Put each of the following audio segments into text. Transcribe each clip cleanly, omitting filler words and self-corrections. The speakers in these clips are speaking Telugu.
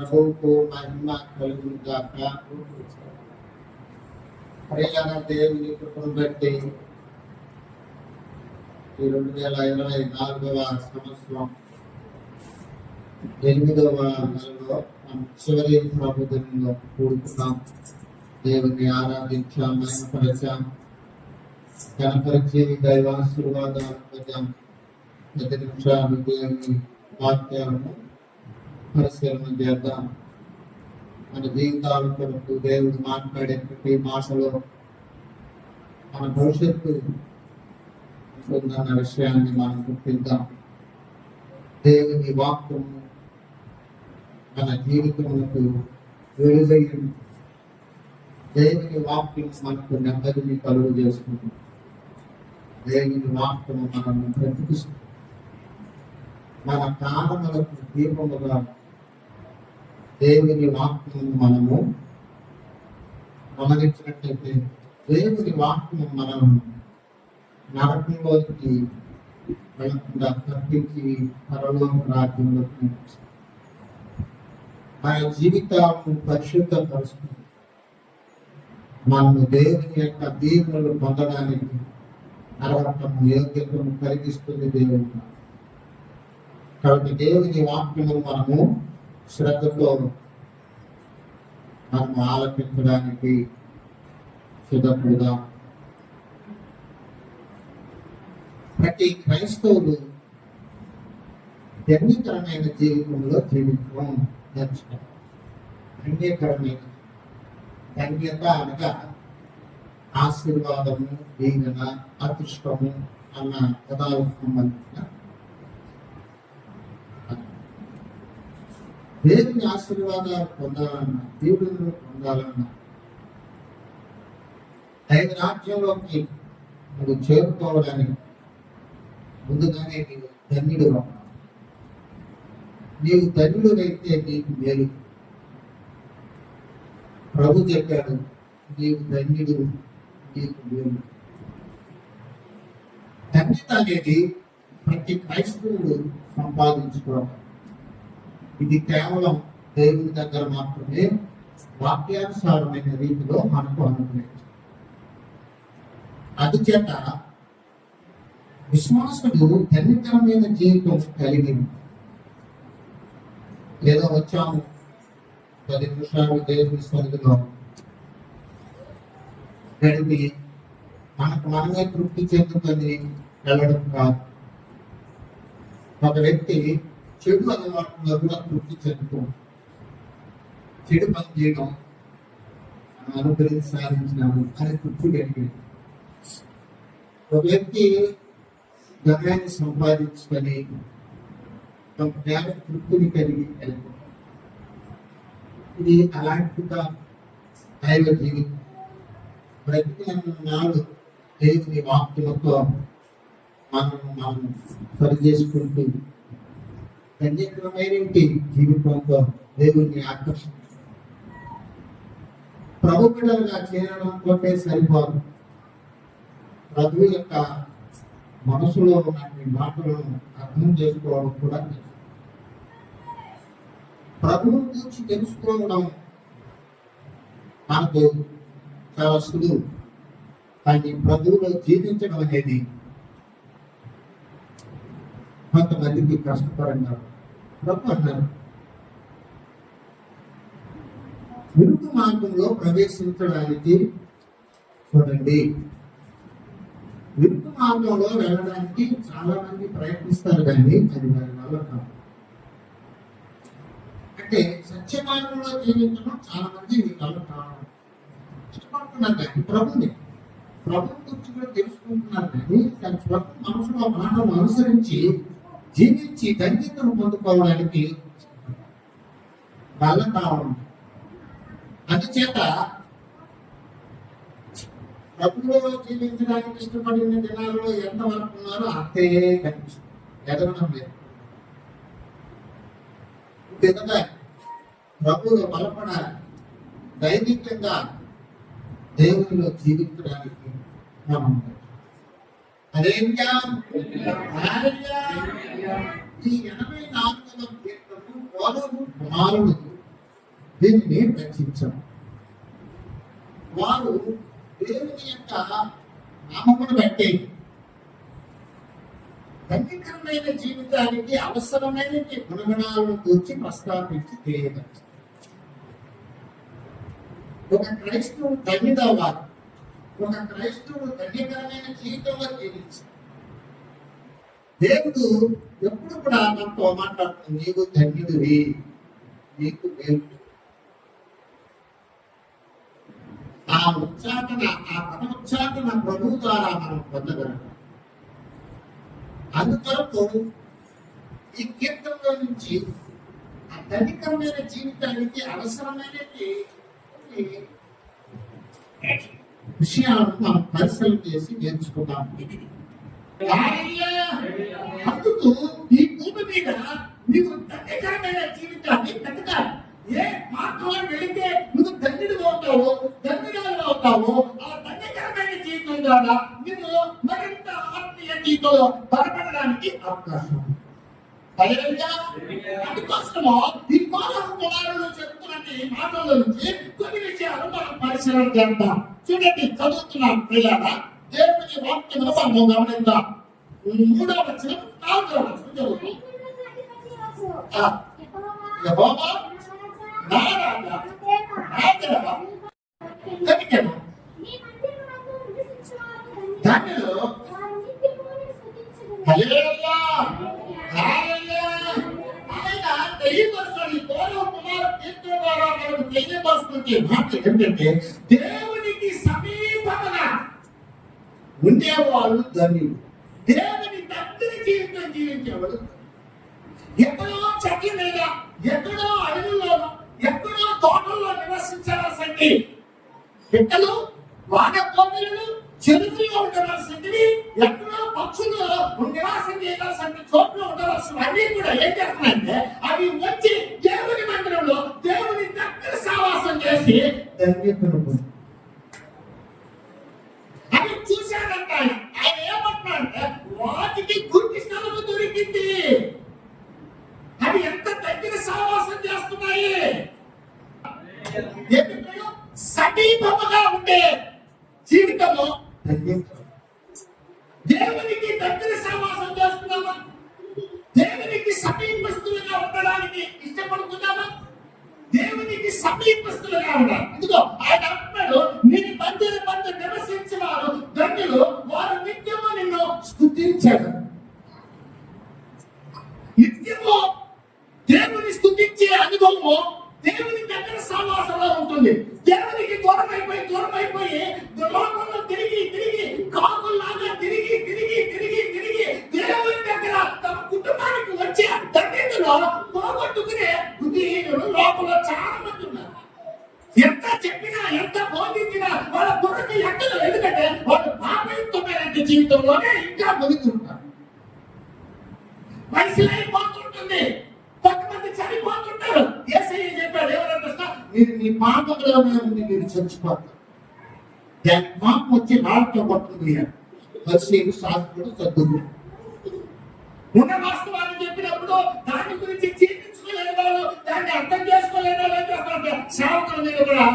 ప్రభువుకు మహిమ కలుగును గాక. ప్రియులైన దేవుని కృపను బట్టి ఈ 2024వ సంవత్సరం 8వ నెలలో చివరి ప్రభుత్వంలో కూడుకున్నాం. దేవుని ఆరాధించాం, మహిమపరిచాం, కనపరిచి దైవాశీర్వాదాలు పొందాం. 10 నిమిషాలు దేవుని వాక్యాలను పరిశీలన చేద్దాం. మన జీవితాల కొరకు దేవుడు మాట్లాడే ప్రతి మాటలో మన భవిష్యత్తు ఉంటుందన్న విషయాన్ని మనం గుర్తిద్దాం. దేవుని వాక్యము మన జీవితములకు వెలుగైన దేవుని వాక్యం మనకు నెమ్మదిని కలుగు చేస్తుంది. దేవుని వాక్యము మనల్ని బ్రతికిస్తుంది. మన కారణములకు దీపముగా దేవుని వాక్యము మనము గమనించినట్లయితే దేవుని వాక్యము మనం నరకంలోకి వెళ్ళకుండా తప్పించి పరలోక రాజ్యంలోకి మన జీవితాలను పరిశుద్ధపరుస్తుంది. మనము దేవుని యొక్క దీవెనలు పొందడానికి అర్హతను యోగ్యతను కలిగిస్తుంది దేవుని. కాబట్టి దేవుని వాక్యము మనము శ్రద్ధతో మనము ఆలపించడానికి సిద్ధపడదాం. ప్రతి క్రైస్తవులు ధన్యకరమైన జీవితంలో జీవితం నేర్చుకోవాలి. ధన్యకరమైన ధన్యత అనగా ఆశీర్వాదము, దీవెన, అదృష్టము అన్న పదాలకు సంబంధించిన దేవుని ఆశీర్వాదాలు పొందాలన్నా, దీవులను పొందాలన్నా, దైవ రాజ్యంలోకి నువ్వు చేరుకోవడానికి ముందుగానే నీవు ధన్యుడు. నీవు ధన్యుడైతే నీకు మేలు. ప్రభు చెప్పాడు, నీవు ధన్యుడు, నీకు మేలు. ధన్యత అనేది ప్రతి క్రైస్తవుడు సంపాదించుకోవడం. ఇది కేవలం దేవుని దగ్గర మాత్రమే వాక్యానుసారమైన రీతిలో మనకు అనుగ్రహించారు. అందుచేత విశ్వాసుడు ధన్యకరమైన జీవితం కలిగి ఏదో వచ్చాము 10 నిమిషాలు దేవుని సన్నిధిలో గడిపి మనకు మనమే తృప్తి చెందుతుంది వెళ్ళడం కాదు. ఒక వ్యక్తి చెడు అలవాటులో కూడా తృప్తి చెందుతూ చెడు పని చేయడం అనుగ్రహించి సాధించినాము అని తృప్తి కలిగింది. ఒక వ్యక్తి ధనాన్ని సంపాదించుకొని జ్ఞాన తృప్తిని కలిగి వెళ్ళిపోతాం. ఇది అలాంటిగా దైవ జీవితం. బ్రతికిన నాడు దేవుని వాక్యముతో మనం సరి చేసుకుంటూ ధన్యకరమైన జీవితంతో దేవుణ్ణి ఆకర్షించారు. ప్రభు బిడ్డలుగా చేరడం తోటే సరిపోదు. ప్రభు యొక్క మనసులో ఉన్న మాటలను అర్థం చేసుకోవడం కూడా ప్రభువుని గురించి తెలుసుకోవడం మనకు చాలా సులువు. కానీ ప్రభువులో జీవించడం అనేది కొంతమందికి కష్టపరంగా. ప్రభు అన్నారు, విరుగు మార్గంలో ప్రవేశించడానికి చూడండి. విరుగు మార్గంలో వెళ్ళడానికి చాలా మంది ప్రయత్నిస్తారు, కానీ అది వారి వల్ల కాదు. అంటే సత్య మార్గంలో జీవించడం చాలా మంది వల్ల కావడం ఇష్టపడుతున్నారు, కానీ ప్రభుని గురించి కూడా తెలుసుకుంటున్నారు, కానీ తన స్వంత మనసులో మాటను అనుసరించి జీవించి ధన్యతను పొందుకోవడానికి వల్ల కావడం. అందుచేత ప్రభువులో జీవించడానికి ఇష్టపడిన జనాల్లో ఎంతవరకు ఉన్నారో అంతే కనిపిస్తుంది, ఎదగడం లేదు. ఎదగాలి, ప్రభువులో బలపడాలి, దైవికంగా దేవునిలో జీవించడానికి మనం అదేంటా ఈ 84వ కీర్తనము కోరహు కుమారుడు దీనిని రక్షించాం. వారు దేవుని యొక్క నామమును బట్టి ధన్యకరమైన జీవితానికి అవసరమైన గుణగణాలను గురించి ప్రస్తావించి తెలియవచ్చు. ఒక క్రైస్తవుడు ధన్యుడవ్వాలి, ఒక క్రైస్తవుడు ధన్యకరమైన జీవితంలో జీవించాలి. దేవుడు ఎప్పుడు కూడా మనతో మాట్లాడుతుంది, నీవు ధన్యుడివి, నీకు దేవుడు. ఆ ఉచ్చాటన, ఆ పద ఉచ్చాటన ప్రభువు ద్వారా మనం పొందగలం. అందుకొరకు ఈ కీర్తనలో నుంచి ఆ ధనికరమైన జీవితానికి అవసరమైన విషయాలను మనం పరిశీలన చేసి నేర్చుకున్నాం. అందుకు ఈ భూమి మీద నీవు ధన్యకరమైన జీవితాన్ని బ్రతకాలి. ఏ మార్గంలో వెళితే నువ్వు ధన్యుడు అవుతావు, ధన్యురాలు అవుతావు. ఆ ధన్యకరమైన జీవితం ద్వారా నువ్వు మరింత ఆత్మీయ జీవితంలో బలపడడానికి అవకాశం. అందుకోసము ఈ కుమారులు చెప్తున్నట్టు ఈ మాటల నుంచి కొన్ని విషయాలు మనం పరిశీలన చేద్దాం. చూడండి, చదువుతున్నాం పిల్లల దేవుని వాక్యమును మనం గమనిద్దాం. 3వ వచనం 4వ వచనం చదువుతాం. యెహోవా నా రాజా, నా దేవా, కనికరం ధన్యులు. హల్లెలూయా, హల్లెలూయా. ఆయన తెలియపరుస్తాడు. ఈ పూర్వ కుమార కీర్తన ద్వారా మనకు తెలియపరుస్తుంది మాట ఏంటంటే, దేవునికి సమీపముగా ఉండేవాళ్ళు ధన్యులు. దేవుని దగ్గర జీవితం జీవించేవాడు. ఎక్కడో చెట్ల మీద, ఎక్కడో అడవుల్లో, ఎక్కడో తోటల్లో నివసించవలసింది పిట్టలు, వానకోకిళ్ళు, చెరువుల్లో ఉండవలసింది, ఎక్కడో పక్షులు నివాసం చేయవలసిన చోట్ల ఉండవలసినవన్నీ కూడా ఏం చేస్తున్నాయంటే అవి వచ్చి దేవుని మందిరంలో దేవుని దగ్గర సావాసం చేసి ధన్యతను అవి చూశాడంట. ఆయన ఏమంటున్నాడంటే వాటికి గుర్తి స్థలము దొరికింది. అవి ఎంత దగ్గర సావాసం చేస్తున్నాయి, సమీపముగా ఉండే జీవితము. దేవునికి దగ్గర సహవాసం చేస్తున్నామా? దేవునికి సమీపస్తులుగా ఉండడానికి ఇష్టపడుతున్నామా? దేవునికి సమీపస్తులుగా ఉండాలి. ఇదిగో ఆయన అంటున్నాడు, నీ మందిర మధ్య నివసించిన వారు ధన్యులు, వారు నిత్యము నిన్ను స్తుతించారు. నిత్యము దేవుని స్తుతించే అనుభవము దేవుని దగ్గర సహవాసంలో ఉంటుంది. దేవునికి దూరమైపోయి లోకంలో తిరిగి కాకుల్లాగా తిరిగి దేవుని దగ్గర తమ కుటుంబానికి వచ్చే ధన్యతలో పోగొట్టుకునే బుద్ధిహీనులు లోకంలో చాలా మంది ఉన్నారు. ఎంత చెప్పినా, ఎంత బోధించినా వాళ్ళ బుర్రకి ఎక్కదు. ఎందుకంటే వాళ్ళు పాపయుక్తమైన జీవితంలోనే ఇంకా మునిగుంటారు. వయసులో అయిపోతుంటుంది, కొంతమంది చనిపోతుంటారు. యేసయ్య చెప్పాడు, ఎవరంటే మీరు మీ పాపంలోనే ఉంది, మీరు చచ్చిపోతారు. దాని పాపం వచ్చి నాలుగుతో పట్టుకుంది. పరిశీలి శాస్త్రుడు చదువు ఉన్న వాస్తవాన్ని చెప్పినప్పుడు దాని గురించి చింతించుకోలేని వాళ్ళు, దాన్ని అర్థం చేసుకోలేని వాళ్ళు ఏం చేస్తారంటే సేవకుల మీద కూడా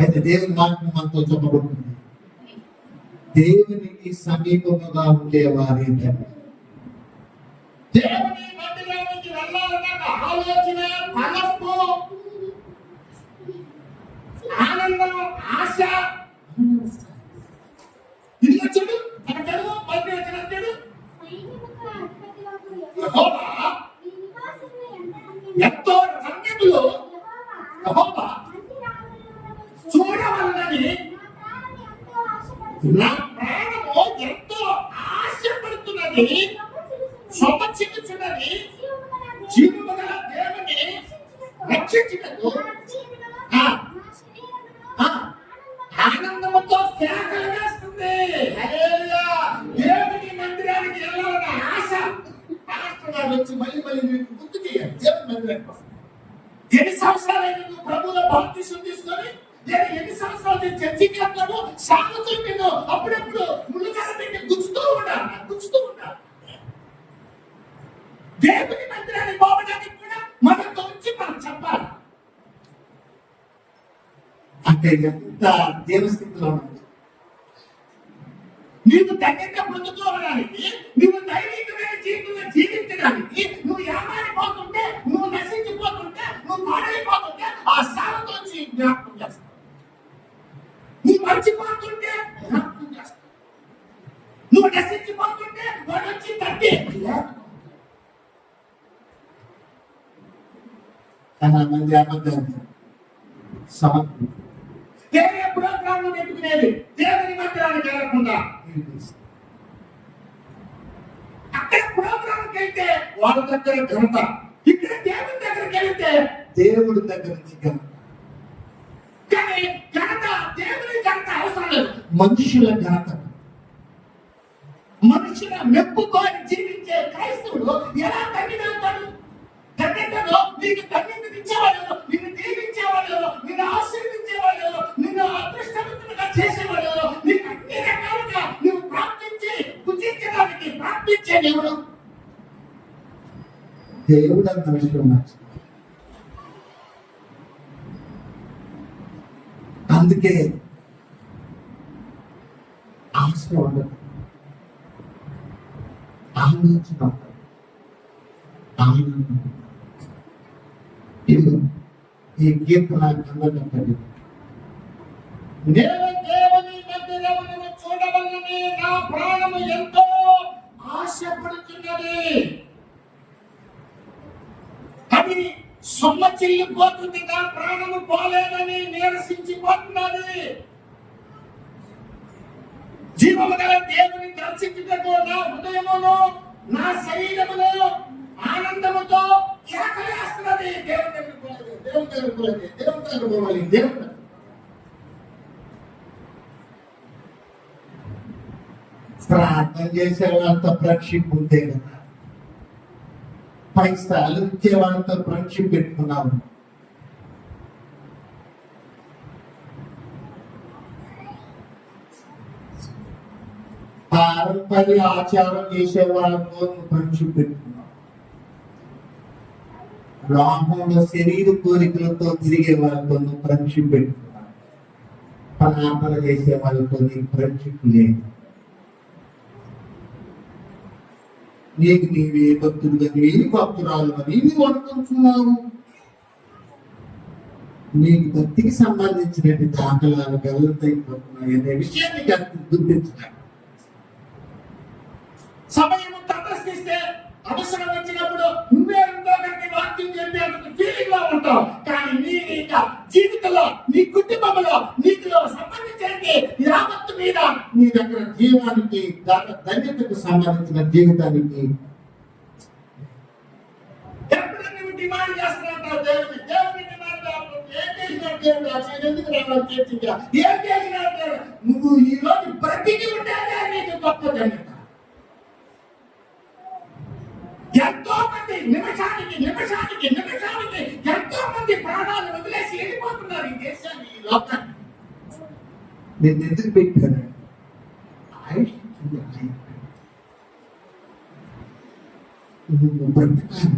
అయితే దేవుని వాక్యం మనతో చెప్పబడుతుంది. దేవునికి సమీపముగా ఉండేవారి దేవుని మందిరానికి వెళ్ళాలన్న ఆలోచన, తలపు, ఆనందం, ఆశ. ఇది వచ్చాడు అంటాడు, పది వచ్చాడు. ఎంతో సంగతులు చూడవలనని నా ప్రాణము ఎంతో ఆశపడుతున్నది, సమర్చించున్నది. జీవము గల దేవుని రక్షించుటకు ఆనందముతో కేకలు వేస్తుంది. దేవుని మందిరానికి వెళ్ళాలన్న ఆశ. పాస్టర్ గారు వచ్చి మళ్ళీ మీకు గుర్తు చేయాలి. దేవుని మందిరానికి ఎన్ని సంవత్సరాలైనా నువ్వు ప్రభువులో బాప్తిసం తీసుకొని, ఎన్ని సంవత్సరాలు చర్చికి వెళ్తావు, సాగుతులు నిన్ను అప్పుడప్పుడు ముళ్ళుకాడ పెట్టి గుచ్చుతూ ఉండాలి. దేవుని మందిరానికి పోవడానికి కూడా మనతో వచ్చి మనం చెప్పాలి. అంటే ఎంత దేవస్థితిలో ఉంది. నీకు ధన్యత పొందుకోవడానికి, నువ్వు దైవికమైన జీవితంలో జీవించడానికి, నువ్వు ఏమారిపోతుంటే, నువ్వు నశించిపోతుంటే, నువ్వు పాడైపోతుంటే ఆ సేవతో వచ్చి జ్ఞాపకం చేస్తావు. నువ్వు మర్చిపోతుంటే జ్ఞాపకం చేస్తావు. నువ్వు నశించిపోతుంటే వాడు వచ్చి తట్టి చాలా మంది అబద్ధాలు సమర్పణ వేరే ప్రోగ్రాంలు పెట్టుకునేది దేవుని మందిరానికి వెళ్ళకుండా. అక్కడ ప్రోగ్రాంకి వెళ్తే వాళ్ళ దగ్గర ఘనత, ఇక్కడ దేవుని దగ్గరికి వెళ్తే దేవుడి దగ్గర నుంచి ఘనత. కానీ ఘనత, దేవుని ఘనత అవసరం లేదు. మనుషుల ఘనత, మనుషుల మెప్పుకొని జీవించే క్రైస్తవుడు ఎలా ధన్యతలు? ధన్యతలో నీకు ధన్యత ఇచ్చేవాళ్ళు, నిన్ను దీవించేవాళ్ళు, నిన్ను ఆశీర్వించేవాళ్ళు, నిన్ను అదృష్టవంతులుగా చేసేవాళ్ళు, నీకు అన్ని రకాలుగా నువ్వు ప్రార్థించి పూజించడానికి ప్రార్థించే దేవుడు. దేవుడు అంత విషయం. అందుకే ఆశ ఉండదు, ఆనందించడం ఆనందం. ఇది ఈ కీర్తన కన్నదండి. దేవుని మందిరమును చూడవలనని నా ప్రాణము ఎంతో ఆశపడుతున్నది. అది సొమ్మచిల్లిపోతుంది, నా ప్రాణము పోలేదని నీరసించిపోతున్నది. జీవము గల దేవుని దర్శించుటకు నా హృదయమును, నా శరీరమును ఆనందముతో కేకలేస్తున్నది. దేవుని దగ్గరికి పోలేదు, దేవుని దగ్గరికి పోలేదు, దేవుని దగ్గరికి పోవాలి, దేవుని ప్రార్థన చేసే వాళ్ళతో ఫ్రెండ్షిప్ ఉంటే కదా, పైసలు ఇచ్చే వాళ్ళతో ఫ్రెండ్షిప్ పెట్టుకున్నాము. పారంపర్య ఆచారం చేసే వాళ్ళతో ఫ్రెండ్షిప్ పెట్టుకున్నాం. లోకంలో శరీర కోరికలతో తిరిగే వాళ్ళతో ఫ్రెండ్షిప్ పెట్టుకున్నాం. ప్రార్థన చేసే వాళ్ళతో ఫ్రెండ్షిప్ లేదు. నీకు నీవే భక్తుడు కానీ భక్తురాలు అని నువ్వు అనుకుంటున్నావు. నీకు భక్తికి సంబంధించినటువంటి దాఖలాలు గల్లంతైపోతున్నాయి అనే విషయాన్ని గుర్తించాలి. సమయము తటస్థిస్తే అవసరం వచ్చినప్పుడు నువ్వే ఉంటావు, వాక్యం చెప్పి అంత ఫీలింగ్ లో ఉంటావు. కానీ నీ జీవితంలో, నీ కుటుంబంలో నీకు సంబంధించి యావత్తు మీద నీ దగ్గర జీవానికి ధన్యతకు సంబంధించిన జీవితానికి ఎప్పుడు నువ్వు డిమాండ్ చేస్తున్నావు దేవుని డిమాండ్ కాకపోతే ఏం చేసినట్టు దేవుడు అసలు ఎందుకు రావాలి చర్చిగా? ఏం చేసినట్టు నువ్వు ఈ రోజు బ్రతికి ఉండేదే నీకు గొప్ప ధన్యత. ఎంతో మంది నిమిషానికి ఎంతో మంది ప్రాణాలు వదిలేసి వెళ్ళిపోతున్నారు ఈ దేశాన్ని, ఈ లోకాన్ని. నేను ఎందుకు పెట్టాను? నువ్వు బ్రతకాలి.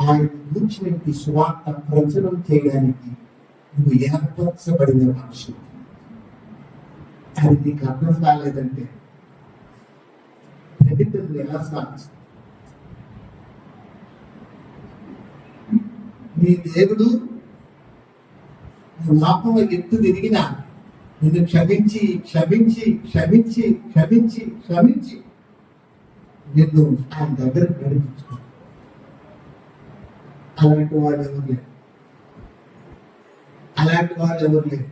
ఆయన గురించినటువంటి స్వార్థ ప్రచురం చేయడానికి నువ్వు ఏర్పరచబడిన మనిషి. అది నీకు అర్థం కాలేదంటే ప్రతిజ్ఞలు ఎలా సాధిస్తావు? నీ దేవుడు లోపల ఎత్తు తిరిగినా నిన్ను క్షమించి క్షమించి క్షమించి క్షమించి క్షమించి నిన్ను ఆయన దగ్గర నడిపించుకో. అలాంటి వాళ్ళు ఎవరు లేరు. అలాంటి వాళ్ళు ఎవరు లేరు.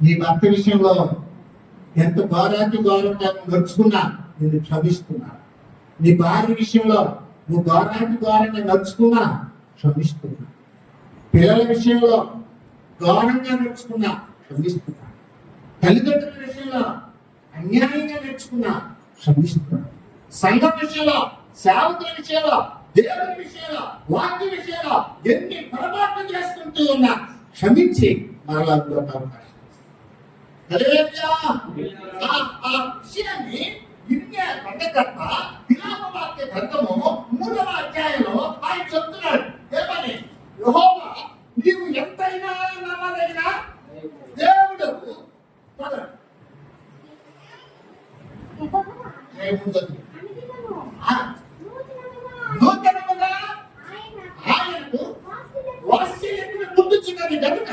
నీ భర్త విషయంలో ఎంత ఘోరంగా నడుచుకున్నా నిన్ను క్షమిస్తున్నా. నీ భార్య విషయంలో నువ్వు ఘోరంగా నడుచుకున్నా క్షమిస్తున్నా. పిల్లల విషయంలో ఘోరంగా నడుచుకున్నా క్షమిస్తున్నా. తల్లిదండ్రుల విషయంలో అన్యాయంగా నడుచుకున్నా క్షమిస్తున్నా. సంఘం విషయంలో, సేవకుల విషయంలో, దేవుని విషయంలో, వాక్య విషయంలో ఎన్ని పొరపాట్లు చేసుకుంటూ ఉన్నా క్షమించి మరలా అవకాశం. ఆ విషయాన్ని ఇరిమియా గ్రంథకర్త విలాప వాక్య గ్రంథము 3వ అధ్యాయంలో ఆయన చెప్తున్నాడు ఏమని, యెహోవా నీవు ఎంతైనా నమ్మదగిన దేవుడు. చదవండి. ఏముంది? ఆ, నూతనముగా ఆయనకు వాత్సల్యమును పుట్టుచున్నది కనుక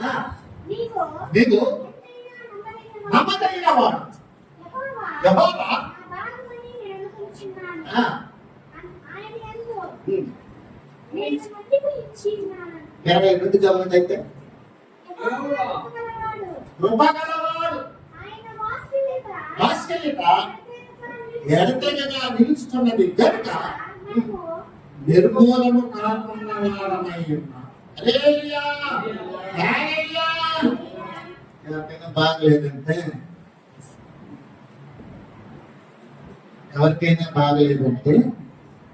ఆ, నీవు నమ్మదగిన వాడు. యెహోవా ఆ, ఉమ్. 22 చదవండి అయితే. కృపగలవాడు వాత్సల్యత ఎడతెగగా నిలుస్తున్నది కనుక నిర్మూలము కాకుండా వారమై ఉన్నాం. హల్లెలూయా, హల్లెలూయా. ఎవరికైనా బాగలేదంటే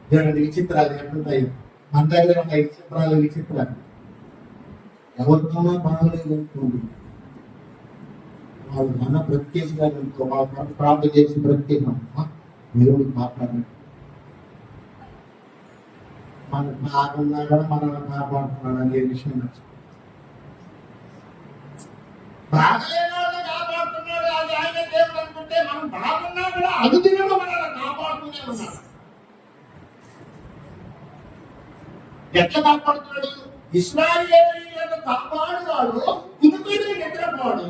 చూడండి, విచిత్రాలు ఎట్లుంటాయి మన దగ్గర ఉన్న విచిత్రాలు. ఎవరితోనో బాగలేదనుకోండి, వాళ్ళు మన ప్రత్యేకంగా వాళ్ళు ప్రార్థన చేసి ప్రత్యేకంగా దేవుడు మాట్లాడండి. మనకు బాగున్నా కూడా మనల్ని కాపాడుతున్నాడు అనే విషయం బాగలేని వాళ్ళు కాపాడుతున్నాడు, అది ఆయన దేవుడు అనుకుంటే మనం బాగున్నా కూడా అనుదినము మనల్ని కాపాడుతూనే ఉన్నాడు. ఎట్లా కాపాడుతున్నాడు? ఇశ్రాయేలీయులను కాపాడువాడు కునుకుడు నిద్రపోడు.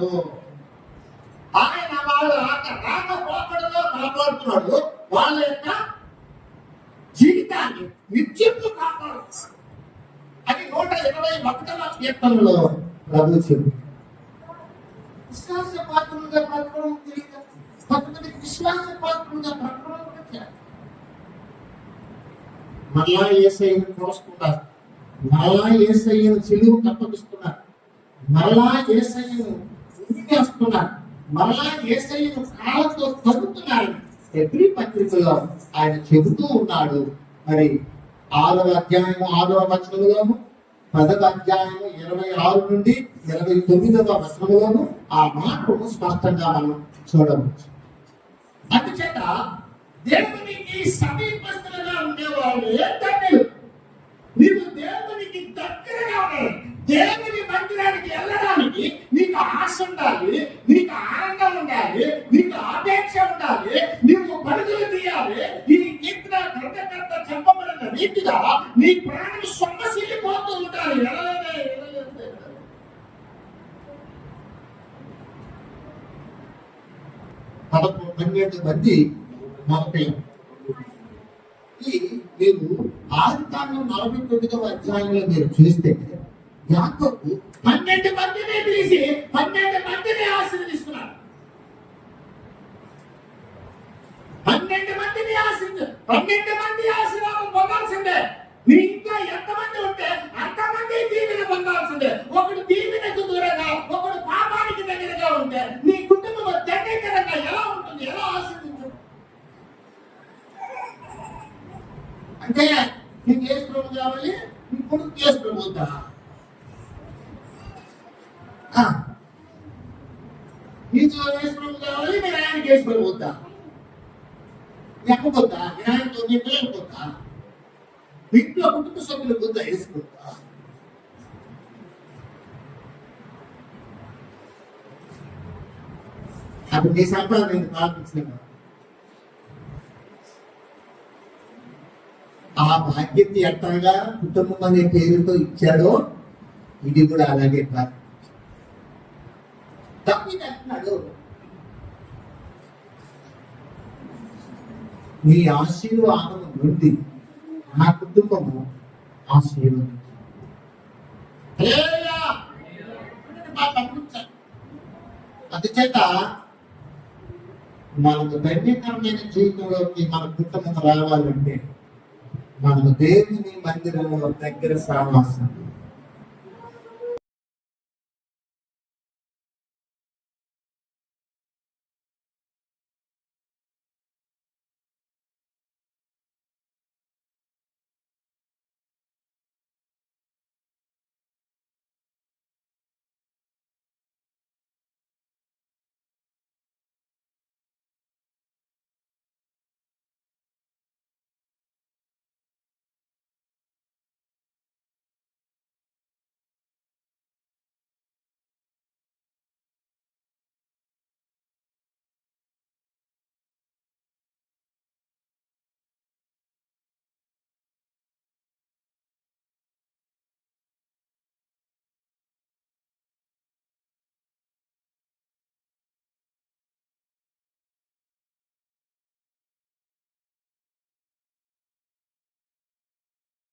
ఆయన వాళ్ళ రాకపోకడలో కాపాడుతున్నాడు, వాళ్ళ యొక్క జీవితాన్ని నిత్యము కాపాడుతున్నాడు. అది 121వ కీర్తనలో ప్రభు చెప్పు. విశ్వాసపాత్రులుగా బ్రతకడం తెలియదు, కొంతమందికి విశ్వాసపాత్రులుగా బ్రతకడం కూడా తెలియదు. మళ్ళా యేసయ్యను కోసుకుంటారు, మళ్ళా యేసయ్యను సిలువకు అప్పగిస్తున్నారు, మళ్ళా యేసయ్యను ఉరివేస్తున్నారు, మళ్ళా యేసయ్యను కాళ్ళతో తగ్గుతున్నారు. ఎవ్రీ పత్రికలో ఆయన చెబుతూ ఉన్నాడు. మరి 6వ అధ్యాయం 6వ వచనంలోను, 10వ అధ్యాయం 26 నుండి 29వ వచనంలోను ఆ మాటను స్పష్టంగా మనం చూడవచ్చు. అందుచేత దేవునికి సమీపస్తులుగా ఉండేవాళ్ళు ధన్యులు. నీవు దేవునికి దగ్గరగా ఉండాలి. దేవుని మందిరానికి వెళ్ళడానికి నీకు ఆశ ఉండాలి, నీకు ఆనందం ఉండాలి, నీకు ఆపేక్ష ఉండాలి, నీవు పరుగులు తీయాలి. ఈ కీర్తన గ్రంథకర్త చెప్పబడిన రీతిగా నీ ప్రాణం సొమ్మసిల్లిపోతూ ఉండాలి. 12 మంది మొదటి మీరు ఆదికాండం 49వ అధ్యాయంలో మీరు చూస్తే యాకోబు 12 మందిని పిలిచి 12 మందిని ఆశీర్వదిస్తున్నాడు. 12 మందిని 12 మంది ఆశీర్వాదం పొందాల్సిందే. నీ ఇంట్లో ఎంతమంది ఉంటే అంతమంది దీవెన పొందాల్సిందే. ఒకడు దీవెనకు దూరంగా, ఒకడు పాపానికి దగ్గరగా ఉంటే నీ కుటుంబం దగ్గరగా ఎలా ఉంటుంది, ఎలా ఆశీర్వదించు? అంటే నీకు యేసు ప్రభు కావాలి, నీ కొడుకు యేసు ప్రభు వద్దా? నీకు యేసు ప్రభు కావాలి, మీ నాయనకి యేసు ప్రభు వద్దా? ఎక్కబోద్దా? మీ నాయనతో నీ పిల్లలు పోతా? ఇంట్లో కుటుంబ సభ్యులు వద్దా యేసు ప్రభు? అప్పుడు నీ సంపాదన నేను ప్రార్థించలేను. ఆ బాధ్యత ఎట్టగా కుటుంబం అనే పేరుతో ఇచ్చాడో ఇది కూడా అలాగే తప్పినట్టున్నాడు. నీ ఆశీర్వాదం నుండి నా కుటుంబము ఆశీర్వాదం. అందుచేత మనకు ధన్యకరమైన జీవితంలోకి మన కుటుంబం రావాలంటే మనము దేవుని మందిరంలో దగ్గర సావాసం